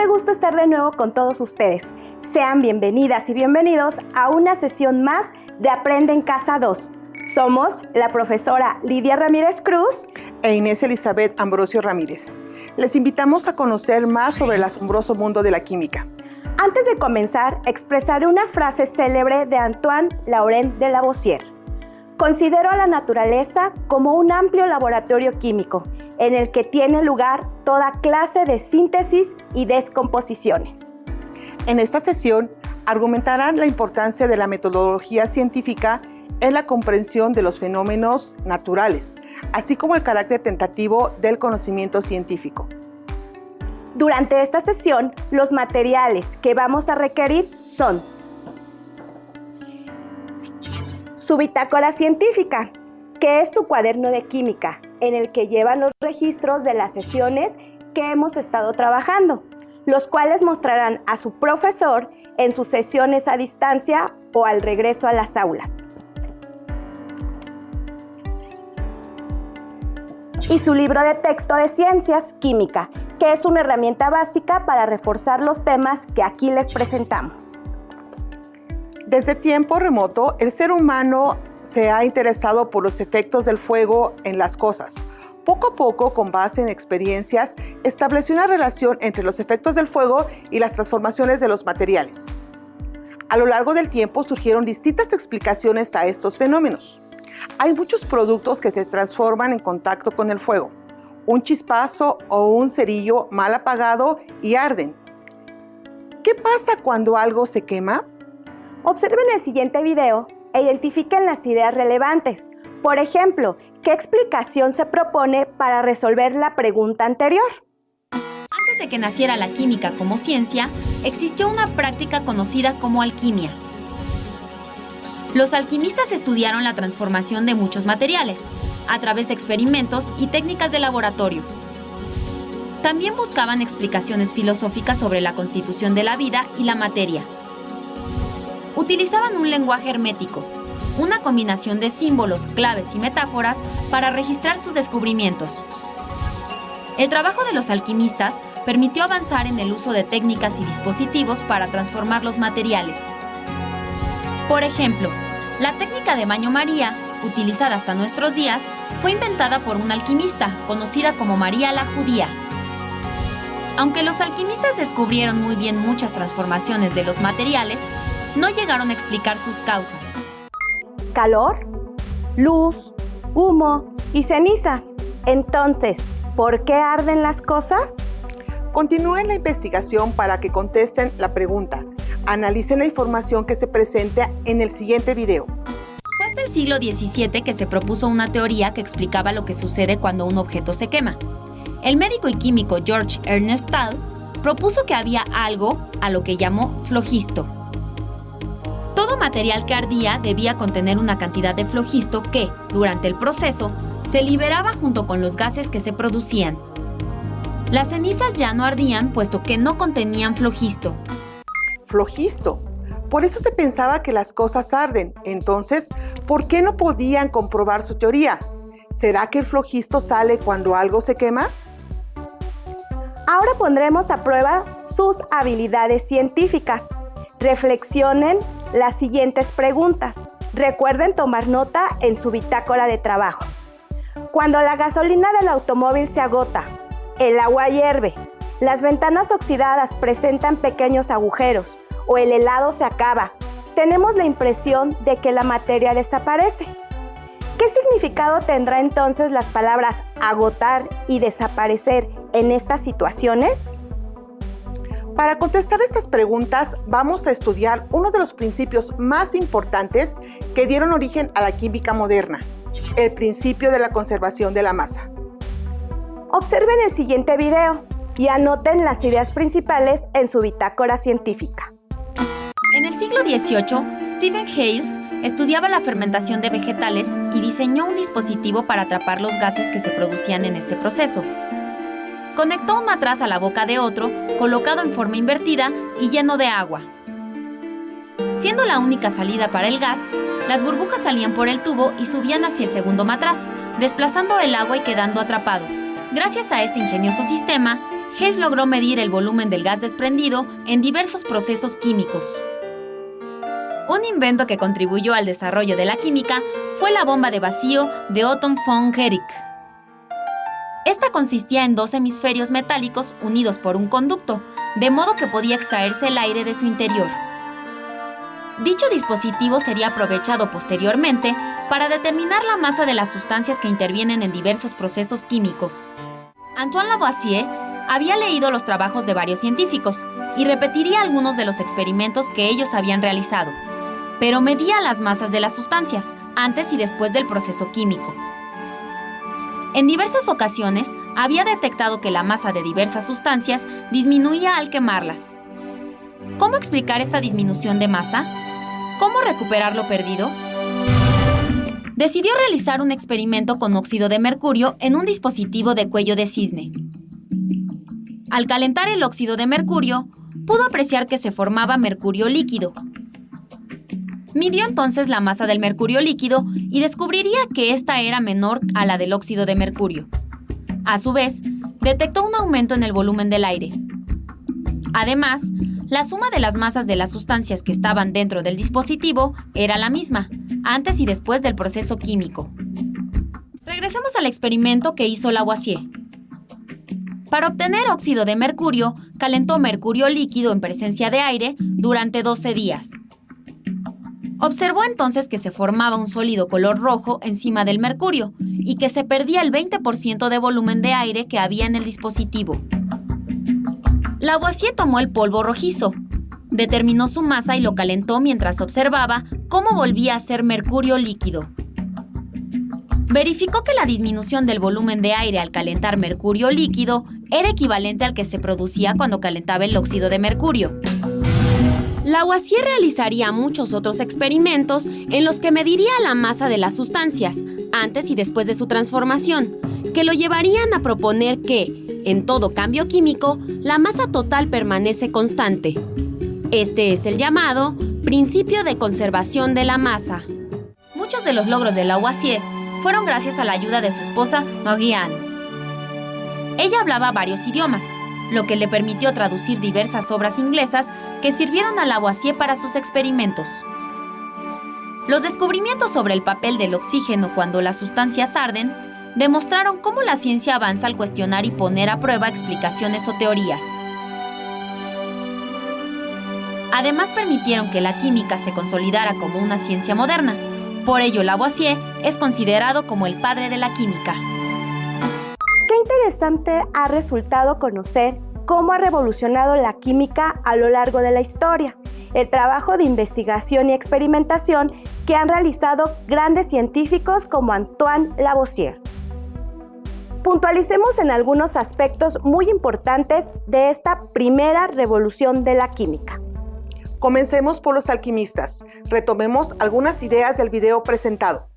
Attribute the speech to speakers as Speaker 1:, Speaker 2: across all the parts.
Speaker 1: qué gusto estar de nuevo con todos ustedes. Sean bienvenidas y bienvenidos a una sesión más de Aprende en Casa 2. Somos la profesora Lidia Ramírez Cruz
Speaker 2: e Inés Elizabeth Ambrosio Ramírez. Les invitamos a conocer más sobre el asombroso mundo de la química.
Speaker 1: Antes de comenzar, expresaré una frase célebre de Antoine Laurent de Lavoisier. Considero a la naturaleza como un amplio laboratorio químico en el que tiene lugar toda clase de síntesis y descomposiciones.
Speaker 2: En esta sesión argumentarán la importancia de la metodología científica en la comprensión de los fenómenos naturales, así como el carácter tentativo del conocimiento científico.
Speaker 1: Durante esta sesión, los materiales que vamos a requerir son su bitácora científica, que es su cuaderno de química, en el que llevan los registros de las sesiones que hemos estado trabajando, los cuales mostrarán a su profesor en sus sesiones a distancia o al regreso a las aulas. Y su libro de texto de ciencias química, que es una herramienta básica para reforzar los temas que aquí les presentamos.
Speaker 2: Desde tiempo remoto, el ser humano se ha interesado por los efectos del fuego en las cosas. Poco a poco, con base en experiencias, estableció una relación entre los efectos del fuego y las transformaciones de los materiales. A lo largo del tiempo surgieron distintas explicaciones a estos fenómenos. Hay muchos productos que se transforman en contacto con el fuego. Un chispazo o un cerillo mal apagado y arden. ¿Qué pasa cuando algo se quema?
Speaker 1: Observen el siguiente video e identifiquen las ideas relevantes. Por ejemplo, ¿qué explicación se propone para resolver la pregunta anterior?
Speaker 3: Antes de que naciera la química como ciencia, existió una práctica conocida como alquimia. Los alquimistas estudiaron la transformación de muchos materiales, a través de experimentos y técnicas de laboratorio. También buscaban explicaciones filosóficas sobre la constitución de la vida y la materia. Utilizaban un lenguaje hermético, una combinación de símbolos, claves y metáforas para registrar sus descubrimientos. El trabajo de los alquimistas permitió avanzar en el uso de técnicas y dispositivos para transformar los materiales. Por ejemplo, la técnica de baño María, utilizada hasta nuestros días, fue inventada por una alquimista conocida como María la Judía. Aunque los alquimistas descubrieron muy bien muchas transformaciones de los materiales, no llegaron a explicar sus causas.
Speaker 1: Calor, luz, humo y cenizas. Entonces, ¿por qué arden las cosas?
Speaker 2: Continúen la investigación para que contesten la pregunta. Analicen la información que se presenta en el siguiente video.
Speaker 3: Fue hasta el siglo XVII que se propuso una teoría que explicaba lo que sucede cuando un objeto se quema. El médico y químico George Ernest Stahl propuso que había algo a lo que llamó flogisto. Todo material que ardía debía contener una cantidad de flogisto que, durante el proceso, se liberaba junto con los gases que se producían. Las cenizas ya no ardían puesto que no contenían flogisto.
Speaker 2: Flogisto. Por eso se pensaba que las cosas arden. Entonces, ¿por qué no podían comprobar su teoría? ¿Será que el flogisto sale cuando algo se quema?
Speaker 1: Ahora pondremos a prueba sus habilidades científicas. Reflexionen las siguientes preguntas. Recuerden tomar nota en su bitácora de trabajo. Cuando la gasolina del automóvil se agota, el agua hierve, las ventanas oxidadas presentan pequeños agujeros o el helado se acaba, tenemos la impresión de que la materia desaparece. ¿Qué significado tendrá entonces las palabras agotar y desaparecer en estas situaciones?
Speaker 2: Para contestar estas preguntas, vamos a estudiar uno de los principios más importantes que dieron origen a la química moderna, el principio de la conservación de la masa.
Speaker 1: Observen el siguiente video y anoten las ideas principales en su bitácora científica.
Speaker 3: En el siglo XVIII, Stephen Hales estudiaba la fermentación de vegetales y diseñó un dispositivo para atrapar los gases que se producían en este proceso. Conectó un matraz a la boca de otro, colocado en forma invertida y lleno de agua. Siendo la única salida para el gas, las burbujas salían por el tubo y subían hacia el segundo matraz, desplazando el agua y quedando atrapado. Gracias a este ingenioso sistema, Hess logró medir el volumen del gas desprendido en diversos procesos químicos. Un invento que contribuyó al desarrollo de la química fue la bomba de vacío de Otto von Guericke. Esta consistía en 2 hemisferios metálicos unidos por un conducto, de modo que podía extraerse el aire de su interior. Dicho dispositivo sería aprovechado posteriormente para determinar la masa de las sustancias que intervienen en diversos procesos químicos. Antoine Lavoisier había leído los trabajos de varios científicos y repetiría algunos de los experimentos que ellos habían realizado, pero medía las masas de las sustancias antes y después del proceso químico. En diversas ocasiones había detectado que la masa de diversas sustancias disminuía al quemarlas. ¿Cómo explicar esta disminución de masa? ¿Cómo recuperar lo perdido? Decidió realizar un experimento con óxido de mercurio en un dispositivo de cuello de cisne. Al calentar el óxido de mercurio, pudo apreciar que se formaba mercurio líquido. Midió entonces la masa del mercurio líquido y descubriría que ésta era menor a la del óxido de mercurio. A su vez, detectó un aumento en el volumen del aire. Además, la suma de las masas de las sustancias que estaban dentro del dispositivo era la misma, antes y después del proceso químico. Regresemos al experimento que hizo Lavoisier. Para obtener óxido de mercurio, calentó mercurio líquido en presencia de aire durante 12 días. Observó entonces que se formaba un sólido color rojo encima del mercurio y que se perdía el 20% de volumen de aire que había en el dispositivo. Lavoisier tomó el polvo rojizo, determinó su masa y lo calentó mientras observaba cómo volvía a ser mercurio líquido. Verificó que la disminución del volumen de aire al calentar mercurio líquido era equivalente al que se producía cuando calentaba el óxido de mercurio. Lavoisier realizaría muchos otros experimentos en los que mediría la masa de las sustancias, antes y después de su transformación, que lo llevarían a proponer que, en todo cambio químico, la masa total permanece constante. Este es el llamado principio de conservación de la masa. Muchos de los logros de Lavoisier fueron gracias a la ayuda de su esposa Marie-Anne. Ella hablaba varios idiomas, lo que le permitió traducir diversas obras inglesas que sirvieron a Lavoisier para sus experimentos. Los descubrimientos sobre el papel del oxígeno cuando las sustancias arden demostraron cómo la ciencia avanza al cuestionar y poner a prueba explicaciones o teorías. Además, permitieron que la química se consolidara como una ciencia moderna. Por ello, Lavoisier es considerado como el padre de la química.
Speaker 1: Qué interesante ha resultado conocer cómo ha revolucionado la química a lo largo de la historia, el trabajo de investigación y experimentación que han realizado grandes científicos como Antoine Lavoisier. Puntualicemos en algunos aspectos muy importantes de esta primera revolución de la química.
Speaker 2: Comencemos por los alquimistas. Retomemos algunas ideas del video presentado.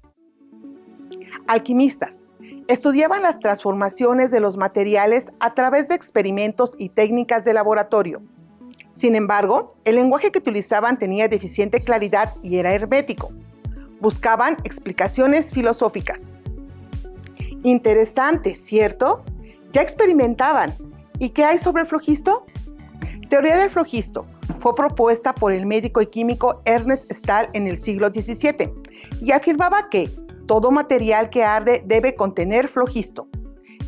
Speaker 2: Alquimistas. Estudiaban las transformaciones de los materiales a través de experimentos y técnicas de laboratorio. Sin embargo, el lenguaje que utilizaban tenía deficiente claridad y era hermético. Buscaban explicaciones filosóficas. Interesante, ¿cierto? Ya experimentaban. ¿Y qué hay sobre el flogisto? Teoría del flogisto. Fue propuesta por el médico y químico Ernest Stahl en el siglo XVII y afirmaba que todo material que arde debe contener flogisto.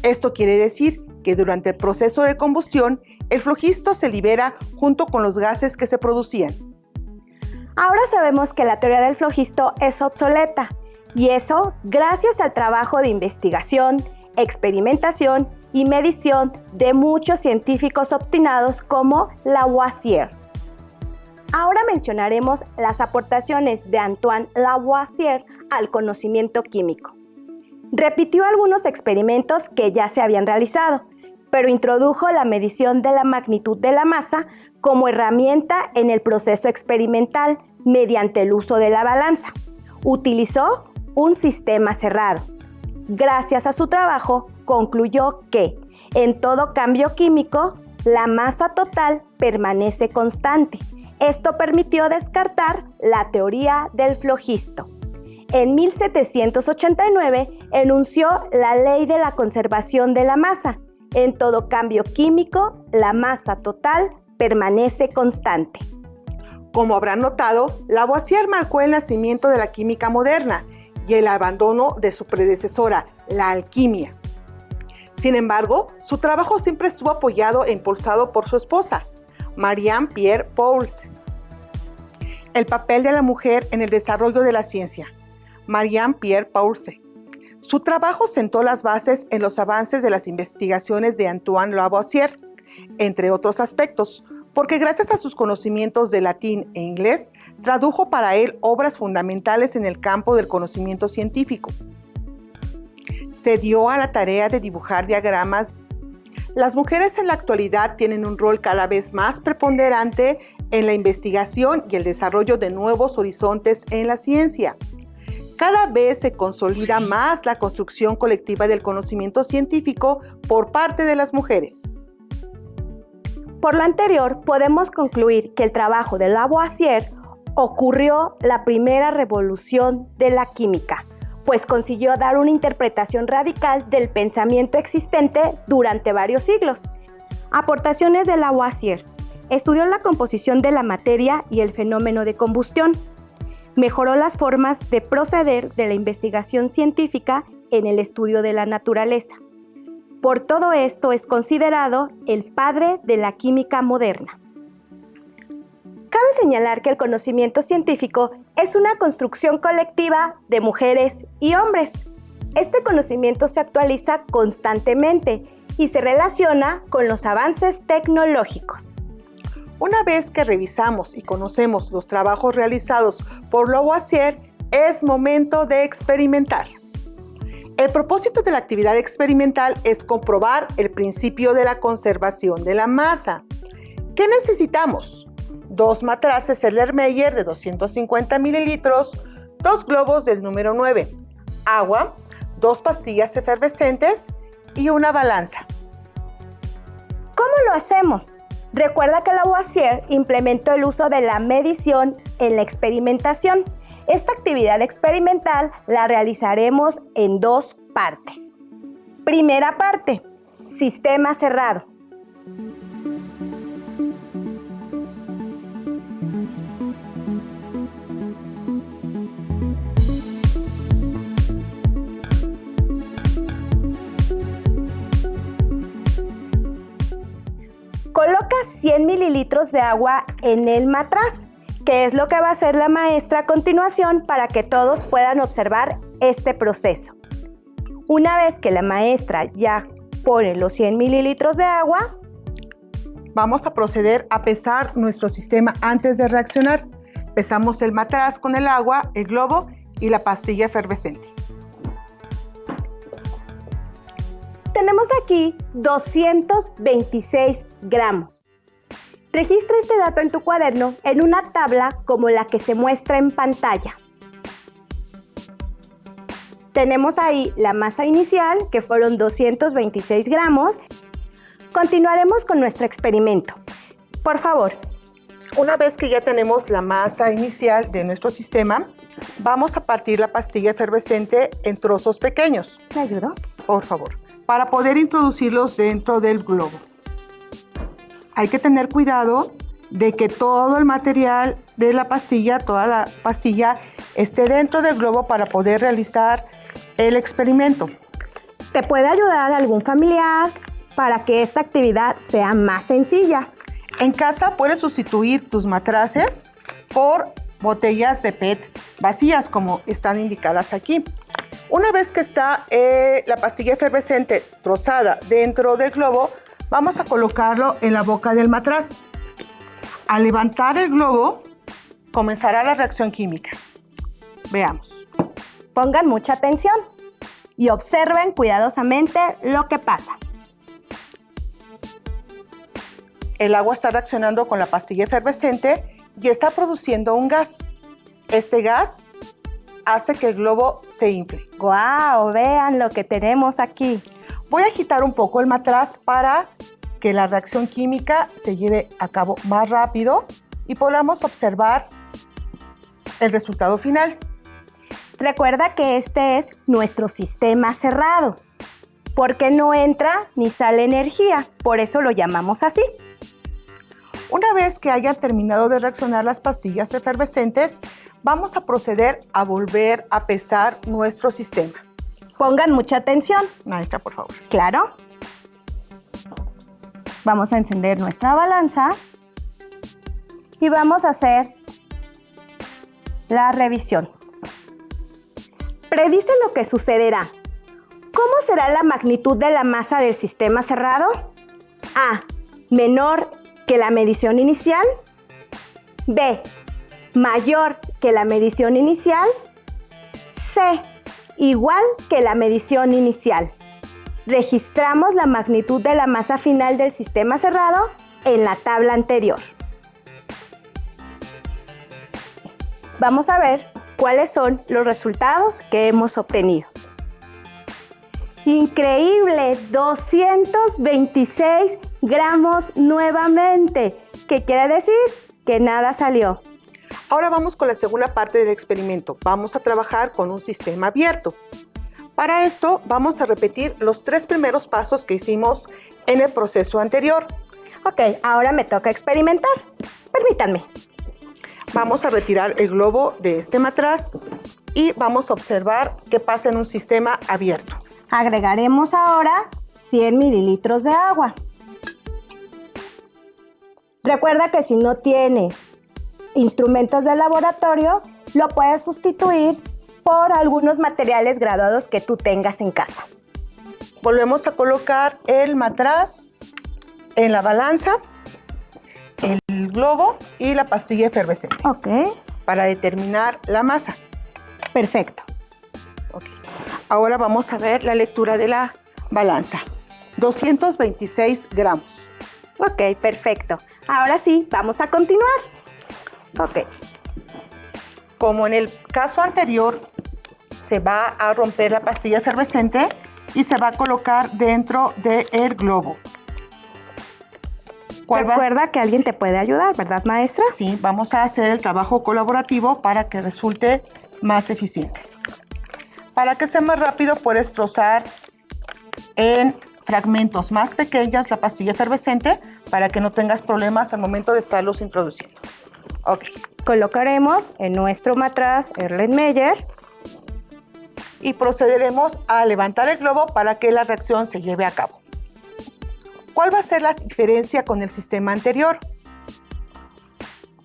Speaker 2: Esto quiere decir que durante el proceso de combustión, el flogisto se libera junto con los gases que se producían.
Speaker 1: Ahora sabemos que la teoría del flogisto es obsoleta, y eso gracias al trabajo de investigación, experimentación y medición de muchos científicos obstinados como Lavoisier. Ahora mencionaremos las aportaciones de Antoine Lavoisier al conocimiento químico. Repitió algunos experimentos que ya se habían realizado, pero introdujo la medición de la magnitud de la masa como herramienta en el proceso experimental mediante el uso de la balanza. Utilizó un sistema cerrado. Gracias a su trabajo, concluyó que, en todo cambio químico, la masa total permanece constante. Esto permitió descartar la teoría del flogisto. En 1789 enunció la ley de la conservación de la masa, En todo cambio químico, la masa total permanece constante.
Speaker 2: Como habrán notado, Lavoisier marcó el nacimiento de la química moderna y el abandono de su predecesora, la alquimia. Sin embargo, su trabajo siempre estuvo apoyado e impulsado por su esposa, Marianne-Pierre Pouls. El papel de la mujer en el desarrollo de la ciencia, Marianne-Pierre Pouls. Su trabajo sentó las bases en los avances de las investigaciones de Antoine Lavoisier, entre otros aspectos, porque gracias a sus conocimientos de latín e inglés, tradujo para él obras fundamentales en el campo del conocimiento científico. Se dio a la tarea de dibujar diagramas. Las mujeres en la actualidad tienen un rol cada vez más preponderante en la investigación y el desarrollo de nuevos horizontes en la ciencia. Cada vez se consolida más la construcción colectiva del conocimiento científico por parte de las mujeres.
Speaker 1: Por lo anterior, podemos concluir que el trabajo de Lavoisier ocurrió la primera revolución de la química, pues consiguió dar una interpretación radical del pensamiento existente durante varios siglos. Aportaciones de Lavoisier. Estudió la composición de la materia y el fenómeno de combustión. Mejoró las formas de proceder de la investigación científica en el estudio de la naturaleza. Por todo esto es considerado el padre de la química moderna. Cabe señalar que el conocimiento científico es una construcción colectiva de mujeres y hombres. Este conocimiento se actualiza constantemente y se relaciona con los avances tecnológicos.
Speaker 2: Una vez que revisamos y conocemos los trabajos realizados por Lavoisier, es momento de experimentar. El propósito de la actividad experimental es comprobar el principio de la conservación de la masa. ¿Qué necesitamos? 2 matraces Erlenmeyer de 250 mililitros, 2 globos del número 9, agua, 2 pastillas efervescentes y una balanza.
Speaker 1: ¿Cómo lo hacemos? Recuerda que Lavoisier implementó el uso de la medición en la experimentación. Esta actividad experimental la realizaremos en 2 partes. Primera parte, sistema cerrado. Coloca 100 mililitros de agua en el matraz, que es lo que va a hacer la maestra a continuación para que todos puedan observar este proceso. Una vez que la maestra ya pone los 100 mililitros de agua,
Speaker 2: vamos a proceder a pesar nuestro sistema antes de reaccionar. Pesamos el matraz con el agua, el globo y la pastilla efervescente.
Speaker 1: Tenemos aquí 226 gramos. Registra este dato en tu cuaderno en una tabla como la que se muestra en pantalla. Tenemos ahí la masa inicial, que fueron 226 gramos. Continuaremos con nuestro experimento. Por favor.
Speaker 2: Una vez que ya tenemos la masa inicial de nuestro sistema, vamos a partir la pastilla efervescente en trozos pequeños.
Speaker 1: ¿Me ayudó?
Speaker 2: Por favor, para poder introducirlos dentro del globo. Hay que tener cuidado de que todo el material de la pastilla, toda la pastilla, esté dentro del globo para poder realizar el experimento.
Speaker 1: ¿Te puede ayudar algún familiar para que esta actividad sea más sencilla?
Speaker 2: En casa puedes sustituir tus matraces por botellas de PET vacías, como están indicadas aquí. Una vez que está la pastilla efervescente trozada dentro del globo, vamos a colocarlo en la boca del matraz. Al levantar el globo, comenzará la reacción química. Veamos.
Speaker 1: Pongan mucha atención y observen cuidadosamente lo que pasa.
Speaker 2: El agua está reaccionando con la pastilla efervescente y está produciendo un gas. Este gas hace que el globo se infle.
Speaker 1: ¡Guau! Vean lo que tenemos aquí.
Speaker 2: Voy a agitar un poco el matraz para que la reacción química se lleve a cabo más rápido y podamos observar el resultado final.
Speaker 1: Recuerda que este es nuestro sistema cerrado. porque no entra ni sale energía, por eso lo llamamos así.
Speaker 2: Una vez que hayan terminado de reaccionar las pastillas efervescentes, vamos a proceder a volver a pesar nuestro sistema.
Speaker 1: Pongan mucha atención.
Speaker 2: Maestra, por favor.
Speaker 1: Claro. Vamos a encender nuestra balanza y vamos a hacer la revisión. Predice lo que sucederá. ¿Cómo será la magnitud de la masa del sistema cerrado? A. Menor que la medición inicial. B. Mayor que la medición inicial. C. Igual que la medición inicial. Registramos la magnitud de la masa final del sistema cerrado en la tabla anterior. Vamos a ver cuáles son los resultados que hemos obtenido. Increíble, 226 gramos nuevamente. ¿Qué quiere decir? Que nada salió.
Speaker 2: Ahora vamos con la segunda parte del experimento. Vamos a trabajar con un sistema abierto. Para esto vamos a repetir los 3 primeros pasos que hicimos en el proceso anterior.
Speaker 1: Ok, ahora me toca experimentar. Permítanme.
Speaker 2: Vamos a retirar el globo de este matraz y vamos a observar qué pasa en un sistema abierto.
Speaker 1: Agregaremos ahora 100 mililitros de agua. Recuerda que si no tienes instrumentos de laboratorio, lo puedes sustituir por algunos materiales graduados que tú tengas en casa.
Speaker 2: Volvemos a colocar el matraz en la balanza, el globo y la pastilla efervescente.
Speaker 1: Ok.
Speaker 2: Para determinar la masa.
Speaker 1: Perfecto.
Speaker 2: Okay. Ahora vamos a ver la lectura de la balanza. 226 gramos.
Speaker 1: Ok, perfecto. Ahora sí, vamos a continuar. Ok.
Speaker 2: Como en el caso anterior, se va a romper la pastilla efervescente y se va a colocar dentro del globo.
Speaker 1: Recuerda que alguien te puede ayudar, ¿verdad, maestra?
Speaker 2: Sí, vamos a hacer el trabajo colaborativo para que resulte más eficiente. Para que sea más rápido, puedes trozar en fragmentos más pequeños la pastilla efervescente para que no tengas problemas al momento de estarlos introduciendo. Ok.
Speaker 1: Colocaremos en nuestro matraz Erlenmeyer
Speaker 2: y procederemos a levantar el globo para que la reacción se lleve a cabo. ¿Cuál va a ser la diferencia con el sistema anterior?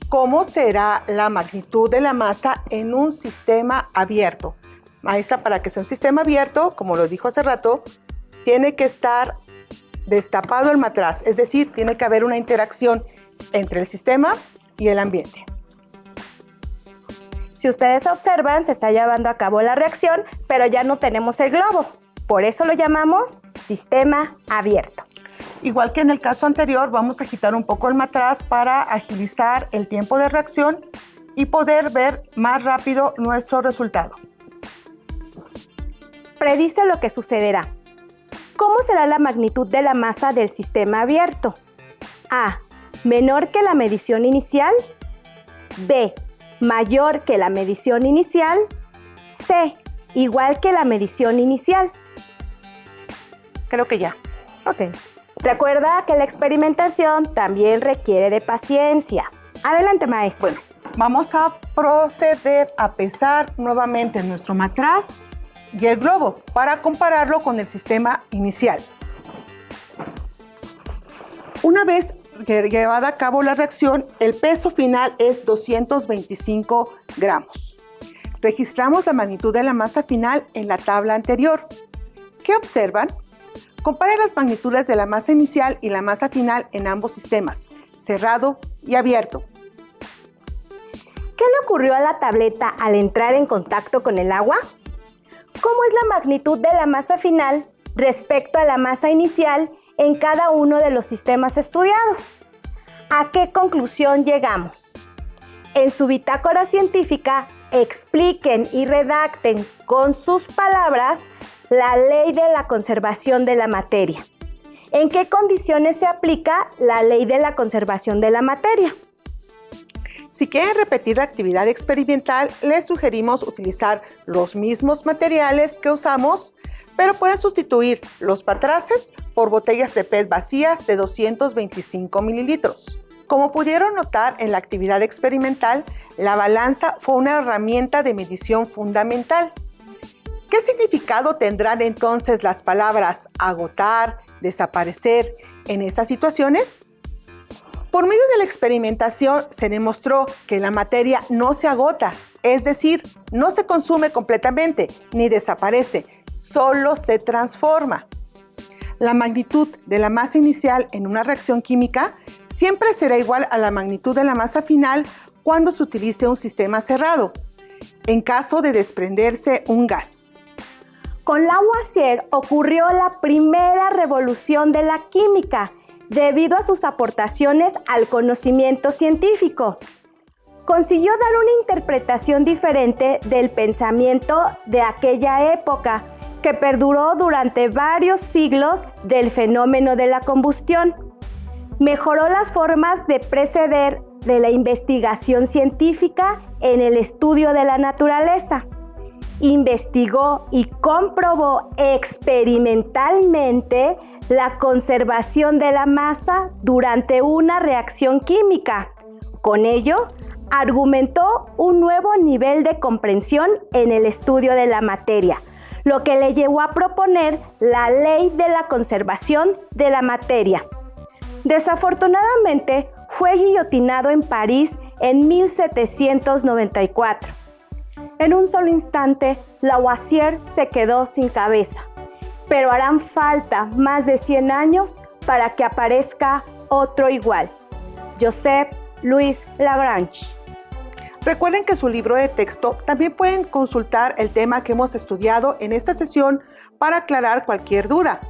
Speaker 2: ¿Cómo será la magnitud de la masa en un sistema abierto? Maestra, para que sea un sistema abierto, como lo dijo hace rato, tiene que estar destapado el matraz, es decir, tiene que haber una interacción entre el sistema y el ambiente.
Speaker 1: Si ustedes observan, se está llevando a cabo la reacción, pero ya no tenemos el globo. Por eso lo llamamos sistema abierto.
Speaker 2: Igual que en el caso anterior, vamos a agitar un poco el matraz para agilizar el tiempo de reacción y poder ver más rápido nuestro resultado.
Speaker 1: Predice lo que sucederá. ¿Cómo será la magnitud de la masa del sistema abierto? A. Menor que la medición inicial. B. Mayor que la medición inicial. C. Igual que la medición inicial.
Speaker 2: Creo que ya.
Speaker 1: Ok. Recuerda que la experimentación también requiere de paciencia. Adelante, maestra.
Speaker 2: Bueno, vamos a proceder a pesar nuevamente nuestro matraz y el globo para compararlo con el sistema inicial. Una vez llevada a cabo la reacción, el peso final es 225 gramos. Registramos la magnitud de la masa final en la tabla anterior. ¿Qué observan? Compare las magnitudes de la masa inicial y la masa final en ambos sistemas, cerrado y abierto.
Speaker 1: ¿Qué le ocurrió a la tableta al entrar en contacto con el agua? ¿Cómo es la magnitud de la masa final respecto a la masa inicial en cada uno de los sistemas estudiados? ¿A qué conclusión llegamos? En su bitácora científica, expliquen y redacten con sus palabras la ley de la conservación de la materia. ¿En qué condiciones se aplica la ley de la conservación de la materia?
Speaker 2: Si quieren repetir la actividad experimental, les sugerimos utilizar los mismos materiales que usamos pero pueden sustituir los matraces por botellas de PET vacías de 225 mililitros. Como pudieron notar en la actividad experimental, la balanza fue una herramienta de medición fundamental. ¿Qué significado tendrán entonces las palabras agotar, desaparecer en esas situaciones? Por medio de la experimentación se demostró que la materia no se agota, es decir, no se consume completamente ni desaparece, solo se transforma. La magnitud de la masa inicial en una reacción química siempre será igual a la magnitud de la masa final cuando se utilice un sistema cerrado, en caso de desprenderse un gas.
Speaker 1: Con Lavoisier ocurrió la primera revolución de la química debido a sus aportaciones al conocimiento científico. Consiguió dar una interpretación diferente del pensamiento de aquella época que perduró durante varios siglos del fenómeno de la combustión. Mejoró las formas de preceder de la investigación científica en el estudio de la naturaleza. Investigó y comprobó experimentalmente la conservación de la masa durante una reacción química. Con ello, argumentó un nuevo nivel de comprensión en el estudio de la materia, lo que le llevó a proponer la ley de la conservación de la materia. Desafortunadamente, fue guillotinado en París en 1794. En un solo instante, Lavoisier se quedó sin cabeza, pero harán falta más de 100 años para que aparezca otro igual. Joseph Louis Lagrange.
Speaker 2: Recuerden que su libro de texto también pueden consultar el tema que hemos estudiado en esta sesión para aclarar cualquier duda.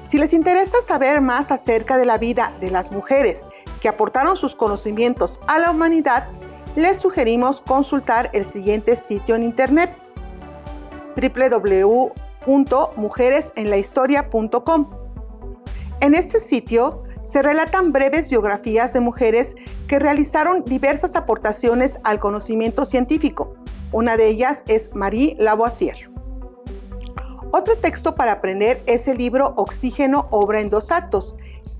Speaker 2: Si les interesa saber más acerca de la vida de las mujeres que aportaron sus conocimientos a la humanidad, les sugerimos consultar el siguiente sitio en internet: www.mujeresenlahistoria.com. En este sitio se relatan breves biografías de mujeres que realizaron diversas aportaciones al conocimiento científico. Una de ellas es Marie Lavoisier. Otro texto para aprender es el libro Oxígeno, obra en 2 actos,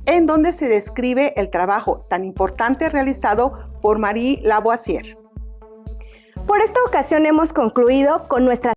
Speaker 2: en donde se describe el trabajo tan importante realizado por Marie Lavoisier.
Speaker 1: Por esta ocasión hemos concluido con nuestra